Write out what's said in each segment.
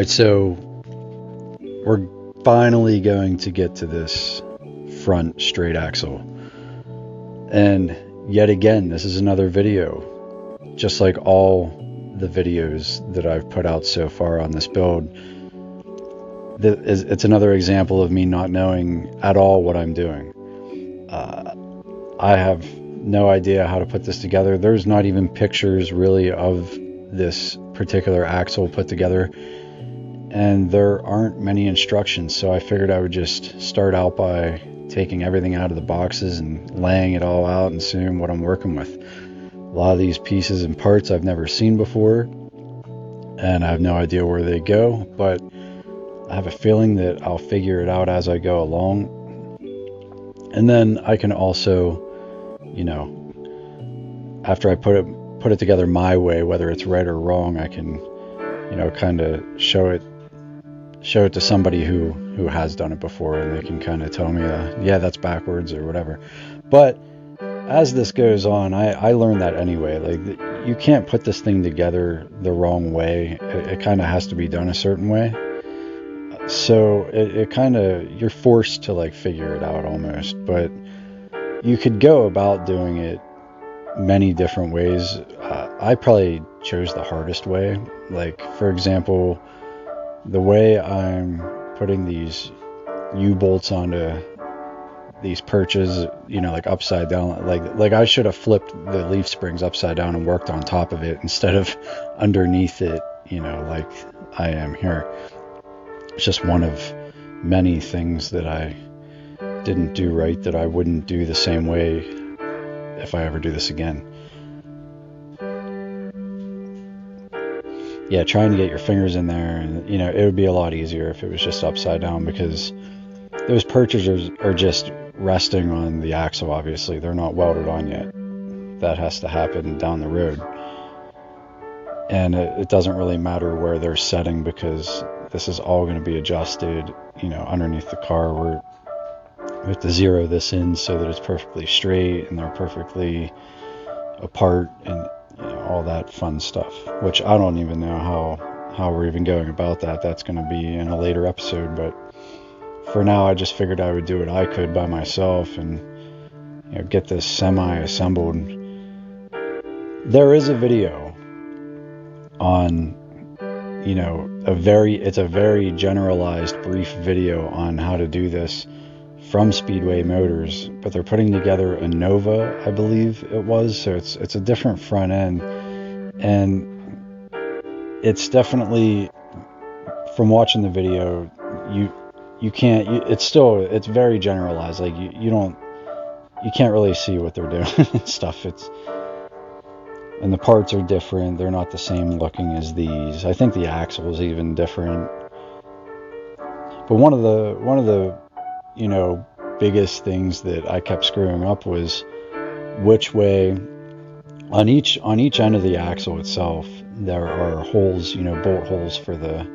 Alright, so we're finally going to get to this front straight axle. And yet again, this is another video. Just like all the videos that I've put out so far on this build, it's another example of me not knowing at all what I'm doing. I have no idea how to put this together. There's not even pictures really of this particular axle put together, and there aren't many instructions, so I figured I would just start out by taking everything out of the boxes and laying it all out and seeing what I'm working with. A lot of these pieces and parts I've never seen before, and I have no idea where they go, but I have a feeling that I'll figure it out as I go along. And then I can also, after I put it together my way, whether it's right or wrong, I can, kind of show it to somebody who has done it before, and they can kind of tell me, yeah, that's backwards or whatever. But as this goes on, I learned that anyway. Like, you can't put this thing together the wrong way. It kind of has to be done a certain way. So it kind of, you're forced to like figure it out almost. But you could go about doing it many different ways. I probably chose the hardest way. Like, for example, the way I'm putting these U-bolts onto these perches, like upside down, like I should have flipped the leaf springs upside down and worked on top of it instead of underneath it, like I am here. It's just one of many things that I didn't do right, that I wouldn't do the same way if I ever do this again. Yeah, trying to get your fingers in there, and it would be a lot easier if it was just upside down, because those perches are just resting on the axle. Obviously, they're not welded on yet. That has to happen down the road, and it doesn't really matter where they're setting, because this is all going to be adjusted, underneath the car. We have to zero this in so that it's perfectly straight and they're perfectly apart, and all that fun stuff, which I don't even know how we're even going about that. That's going to be in a later episode, but for now I just figured I would do what I could by myself and get this semi-assembled. There is a video on it's a very generalized, brief video on how to do this from Speedway Motors, but they're putting together a Nova, I believe it was, so it's a different front end, and it's definitely, from watching the video, you can't, it's very generalized. Like, you can't really see what they're doing and stuff. And the parts are different. They're not the same looking as these. I think the axle is even different. But one of the biggest things that I kept screwing up was which way on each end of the axle itself there are holes, bolt holes for the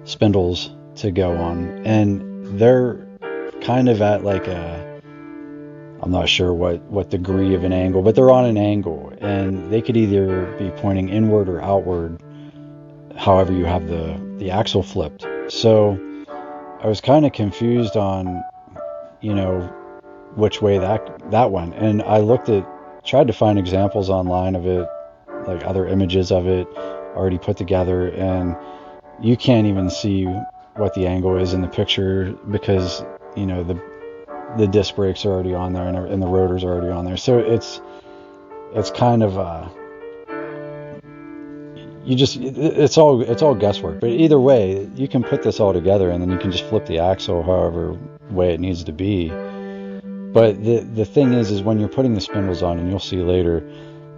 spindles to go on, and they're kind of at like I'm not sure what degree of an angle, but they're on an angle, and they could either be pointing inward or outward, however you have the axle flipped. So I was kind of confused on which way that went, and I tried to find examples online of it, like other images of it already put together, and you can't even see what the angle is in the picture, because the disc brakes are already on there, and the rotors are already on there. So it's kind of it's all guesswork. But either way, you can put this all together, and then you can just flip the axle however way it needs to be. But the thing is when you're putting the spindles on, and you'll see later,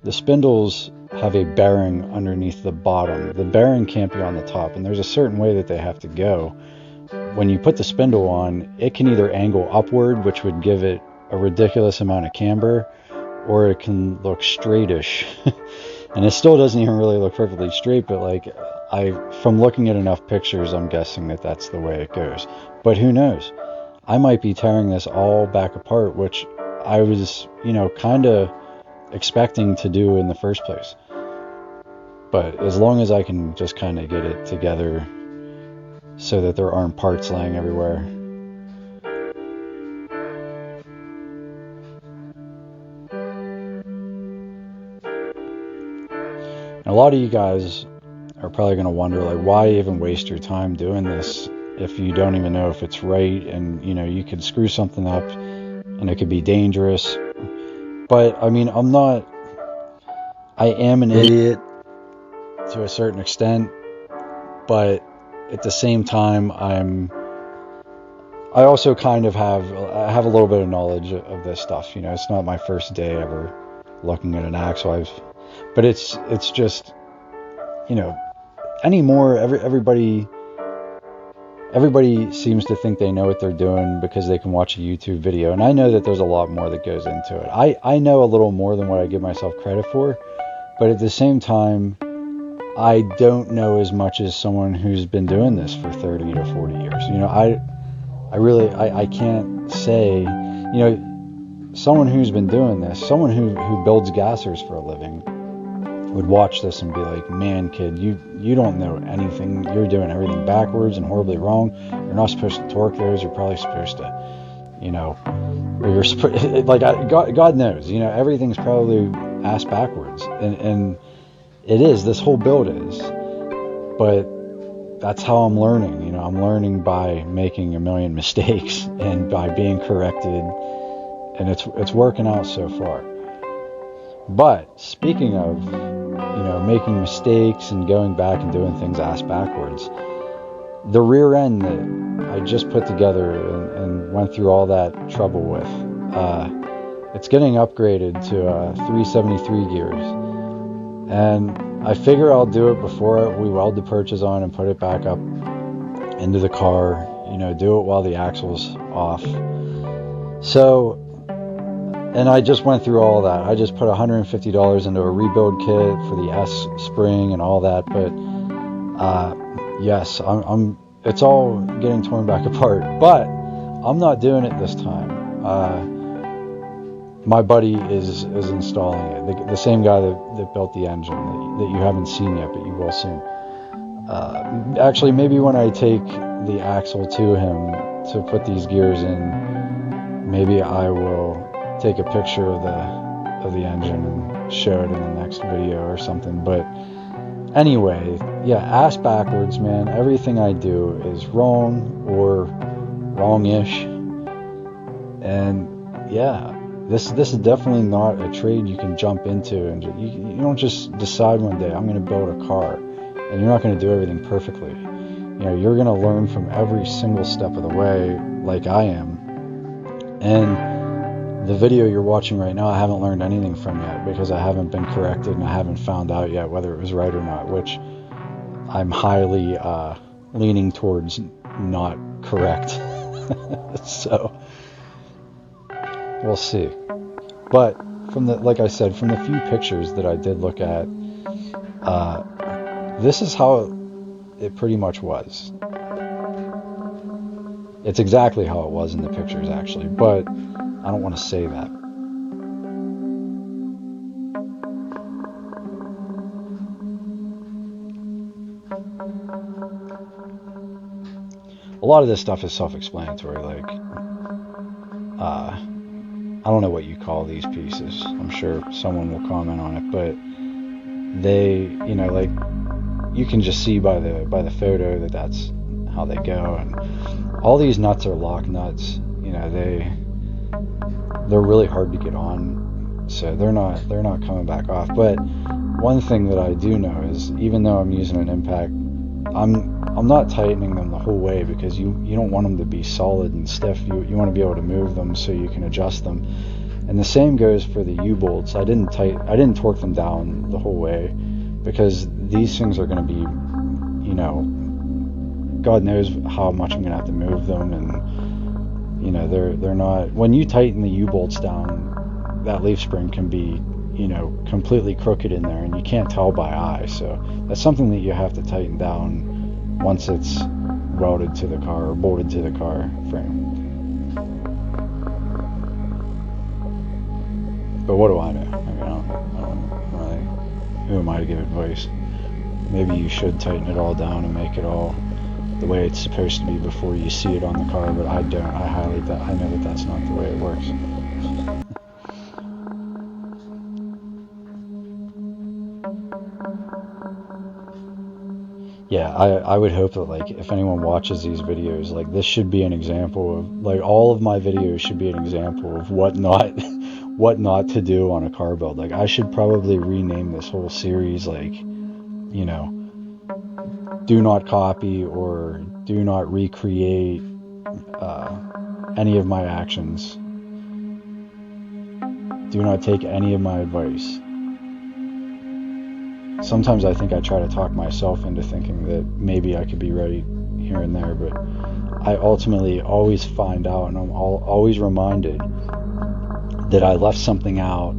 the spindles have a bearing underneath the bottom. The bearing can't be on the top, and there's a certain way that they have to go. When you put the spindle on, it can either angle upward, which would give it a ridiculous amount of camber, or it can look straightish. And it still doesn't even really look perfectly straight, but from looking at enough pictures, I'm guessing that that's the way it goes. But who knows? I might be tearing this all back apart, which I was, kind of expecting to do in the first place. But as long as I can just kind of get it together so that there aren't parts laying everywhere. And a lot of you guys are probably going to wonder, like, why even waste your time doing this if you don't even know if it's right, and you know you could screw something up and it could be dangerous. But I mean, I am an idiot to a certain extent, but at the same time I also kind of have a little bit of knowledge of this stuff. You know, it's not my first day ever looking at an axle. But it's just, you know, anymore everybody seems to think they know what they're doing because they can watch a YouTube video, and I know that there's a lot more that goes into it. I know a little more than what I give myself credit for, but at the same time, I don't know as much as someone who's been doing this for 30 to 40 years. You know, I can't say, you know, someone who's been doing this, someone who builds gassers for a living would watch this and be like, man, kid, you don't know anything. You're doing everything backwards and horribly wrong. You're not supposed to torque those. You're probably supposed to, you know, or you're like, God knows, you know, everything's probably ass backwards, and it is. This whole build is, but that's how I'm learning. You know, I'm learning by making a million mistakes and by being corrected, and it's working out so far. But speaking of, you know, making mistakes and going back and doing things ass backwards, the rear end that I just put together and went through all that trouble with, it's getting upgraded to 373 gears, and I figure I'll do it before we weld the perches on and put it back up into the car, you know, do it while the axle's off. So, and I just went through all that. I just put $150 into a rebuild kit for the S spring and all that. But yes, it's all getting torn back apart. But I'm not doing it this time. My buddy is installing it. The same guy that built the engine that you haven't seen yet, but you will soon. Actually, maybe when I take the axle to him to put these gears in, maybe I will take a picture of the engine and show it in the next video or something. But anyway, yeah, ass backwards, man. Everything I do is wrong or wrong-ish. And yeah, this is definitely not a trade you can jump into, and you don't just decide one day I'm going to build a car, and you're not going to do everything perfectly. You know, you're going to learn from every single step of the way, like I am. And the video you're watching right now, I haven't learned anything from yet because I haven't been corrected and I haven't found out yet whether it was right or not, which I'm highly leaning towards not correct. So we'll see. But like I said, from the few pictures that I did look at, this is how it pretty much was. It's exactly how it was in the pictures, actually, but I don't want to say that. A lot of this stuff is self-explanatory, like, I don't know what you call these pieces. I'm sure someone will comment on it, but they, you know, like, you can just see by the photo that that's how they go. And all these nuts are lock nuts. You know, they're really hard to get on, so they're not coming back off. But one thing that I do know is, even though I'm using an impact, I'm not tightening them the whole way, because you don't want them to be solid and stiff. You want to be able to move them so you can adjust them. And the same goes for the U-bolts. I didn't torque them down the whole way, because these things are going to be, you know, God knows how much I'm going to have to move them. And you know, they're not, when you tighten the U-bolts down, that leaf spring can be, you know, completely crooked in there, and you can't tell by eye. So that's something that you have to tighten down once it's welded to the car or bolted to the car frame. But what do I know? I mean, I don't really, who am I to give advice? Maybe you should tighten it all down and make it all the way it's supposed to be before you see it on the car, but I don't. I know that that's not the way it works. Yeah, I would hope that, like, if anyone watches these videos, like, this should be an example of, like, all of my videos should be an example of what not what not to do on a car build. Like, I should probably rename this whole series, like, you know, do not copy or do not recreate any of my actions. Do not take any of my advice. Sometimes I think I try to talk myself into thinking that maybe I could be right here and there, but I ultimately always find out, and I'm always reminded that I left something out,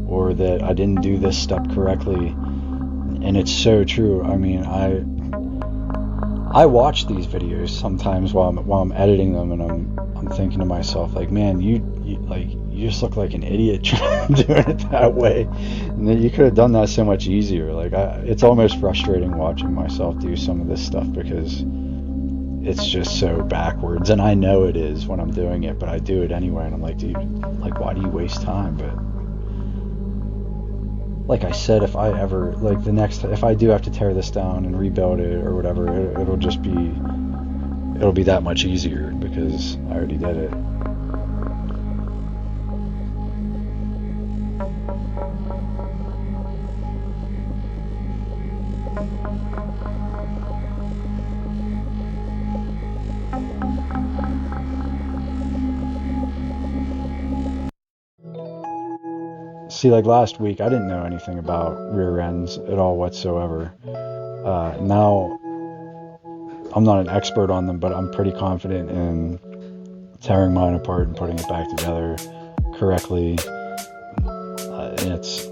or that I didn't do this step correctly. And it's so true. I mean, I watch these videos sometimes while I'm editing them, and I'm thinking to myself, like, man, you just look like an idiot doing it that way, and then you could have done that so much easier. Like, it's almost frustrating watching myself do some of this stuff because it's just so backwards, and I know it is when I'm doing it, but I do it anyway, and I'm like, dude, like, why do you waste time? But like I said, if I ever, like, if I do have to tear this down and rebuild it or whatever, it'll be that much easier because I already did it. See, like last week, I didn't know anything about rear ends at all whatsoever. Now, I'm not an expert on them, but I'm pretty confident in tearing mine apart and putting it back together correctly. And it's,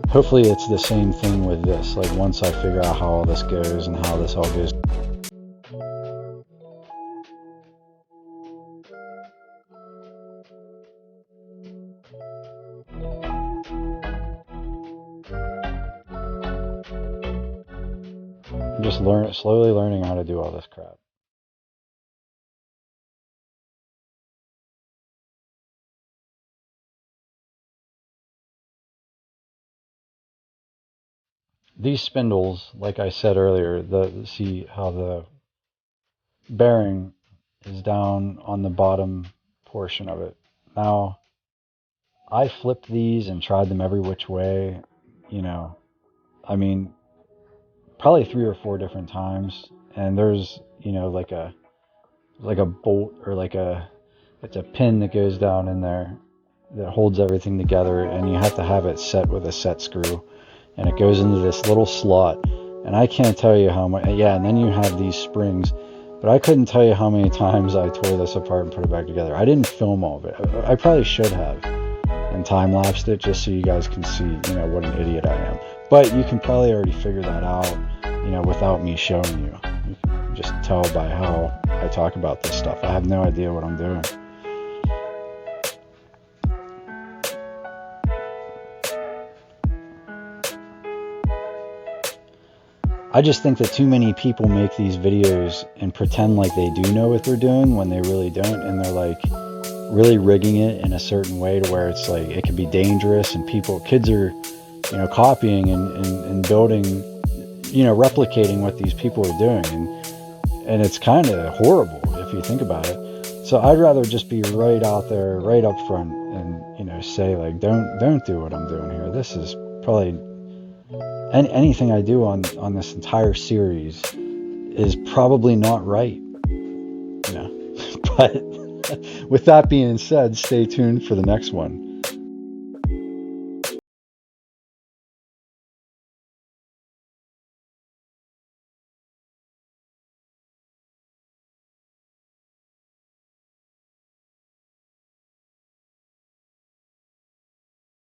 hopefully it's the same thing with this. Like, once I figure out how all this goes and how this all goes. I'm just slowly learning how to do all this crap. These spindles, like I said earlier, see how the bearing is down on the bottom portion of it. Now, I flipped these and tried them every which way, I mean, probably 3 or 4 different times, and there's, like a bolt, or it's a pin that goes down in there that holds everything together, and you have to have it set with a set screw, and it goes into this little slot, and I can't tell you how much. Yeah, and then you have these springs, but I couldn't tell you how many times I tore this apart and put it back together. I didn't film all of it. I probably should have, and time-lapsed it just so you guys can see, what an idiot I am. But you can probably already figure that out, without me showing you. You can just tell by how I talk about this stuff. I have no idea what I'm doing. I just think that too many people make these videos and pretend like they do know what they're doing when they really don't, and they're like really rigging it in a certain way to where it's like it can be dangerous, and kids are, copying and building, replicating what these people are doing, and it's kind of horrible if you think about it. So I'd rather just be right out there, right up front, and say, like, don't do what I'm doing here. This is probably anything I do on this entire series is probably not right, But with that being said, stay tuned for the next one.